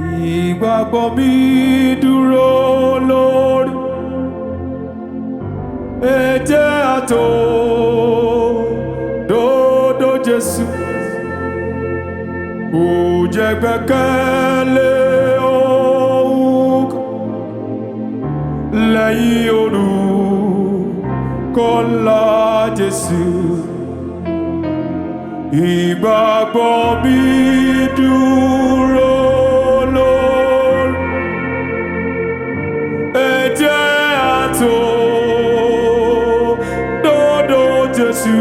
Ìgbàgbọ́ mi dúró lórí ẹ̀jẹ̀ àtòdodo Jésù. Kò jẹ́ gbẹ́kẹ̀lé ohun lẹ́yìn orúkọ ńlá Jésù. Ìgbàgbọ́ mi dúró lórí ẹ̀jẹ̀ àtòdodo Jésù.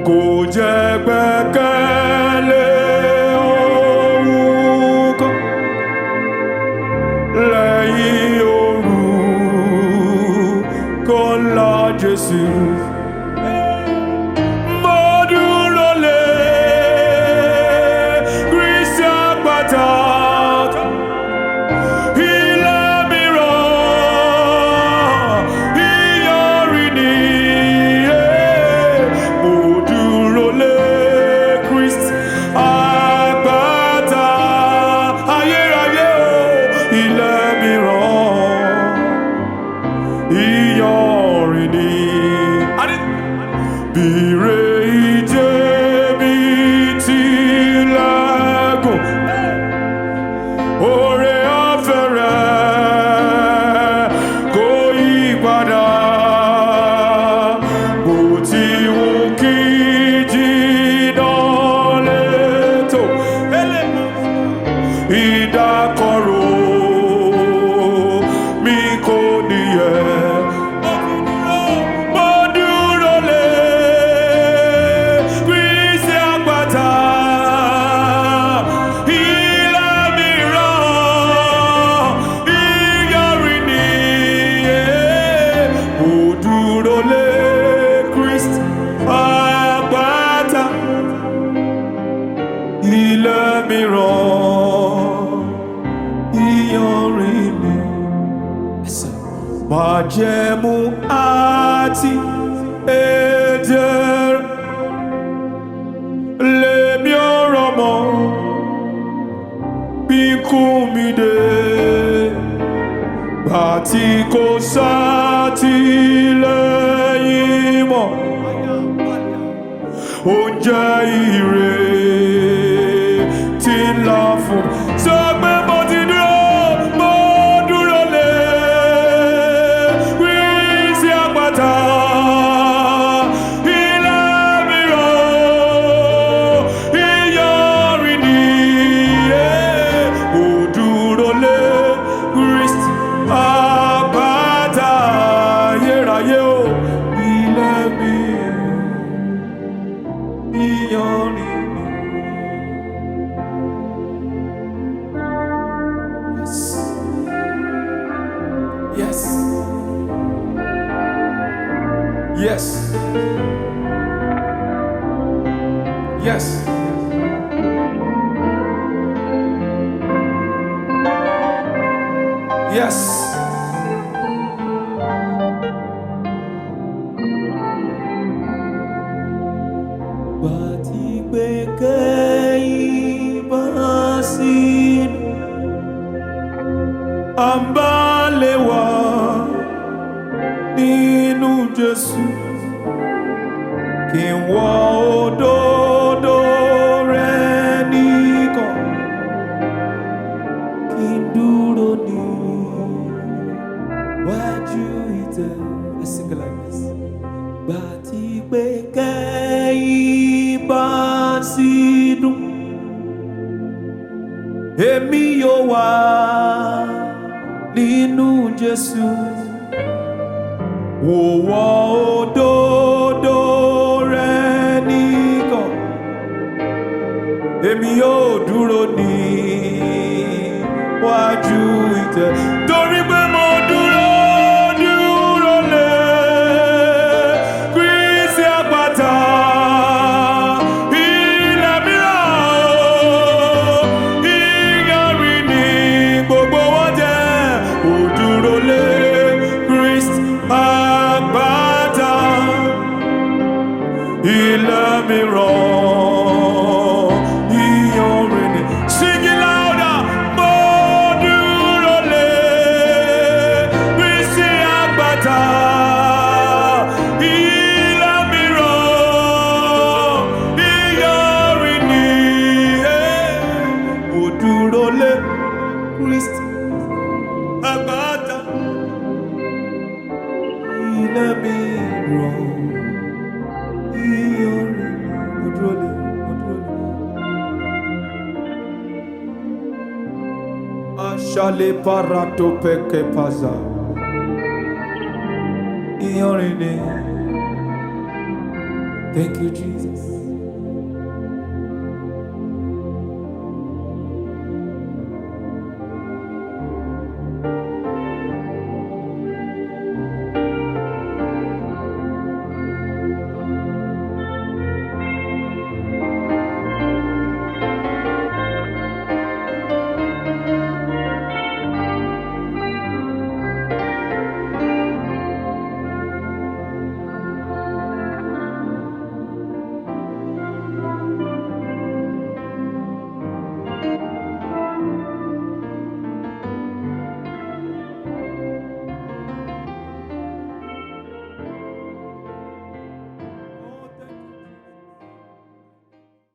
Kò jẹ́ gbẹ́kẹ̀lé ohun kan lẹ́yìn orúkọ ńlá Jésù. Mo dúró lé Kristi àpáta, ilé mìíràn ìyọrí ni. Mo dúró lé Kristi àpáta ayérayé, ilé mìíràn ìyọrí ni. Bire ìjẹ́ mi tilẹ̀kùn, oore ọ̀fẹ́ rẹ̀ kò yí padà. Bó ti wù kí jìnnà létò, ìdákọ̀ró mi kò níyẹ̀. Mo dúró lé Kristi àpáta, ilé mìíràn ìyọrí ni. Mo dúró lé Kristi àpáta, ilé mìíràn ìyọrí ni. Májẹ̀mú àti ẹ̀jẹ̀ lèmi ọ̀rọ̀ mọ́ bí kú mi dé. Bàtí kò sátìlẹ́yìn mọ́, oúnjẹ ìrètí ńlá fún mi. Sọ pé mo ti dúró, mo dúró lé Kristi àpáta, ilé mìíràn ìyọrí ni. Mo dúró lé Kristi àpáta ayérayé, ilé mìíràn ìyọrí ni. Yes. Yes. Yes. Yes. Bàtí gbẹ́kẹ̀yìn bá sínú àǹbálẹ̀wá nínú Jésù, kí n wọ òdodo rẹ̀ nìkan, kí n dúró níwájú ìtẹ́. Let's sing it like this. Bàtí gbẹ́kẹ̀yìn bá sínú, èmi yóò wà nínú Jésù. Wò wọ òdodo rẹ̀ nìkan, èmi yóò dúró níwájú ìtẹ́. Torí pé mo dúró lé Kristi àpáta, ilé mìíràn ìyọrí ni gbogbo wọn jẹ́. Mo dúró lé Kristi àpáta, ilé mìíràn ìyọrí ni. Sing it Christ àpáta ilé mi rọ̀ ìyọrin mo dúró lé. Ashale parato peke paza ìyọrin ni. Thank you, Jesus.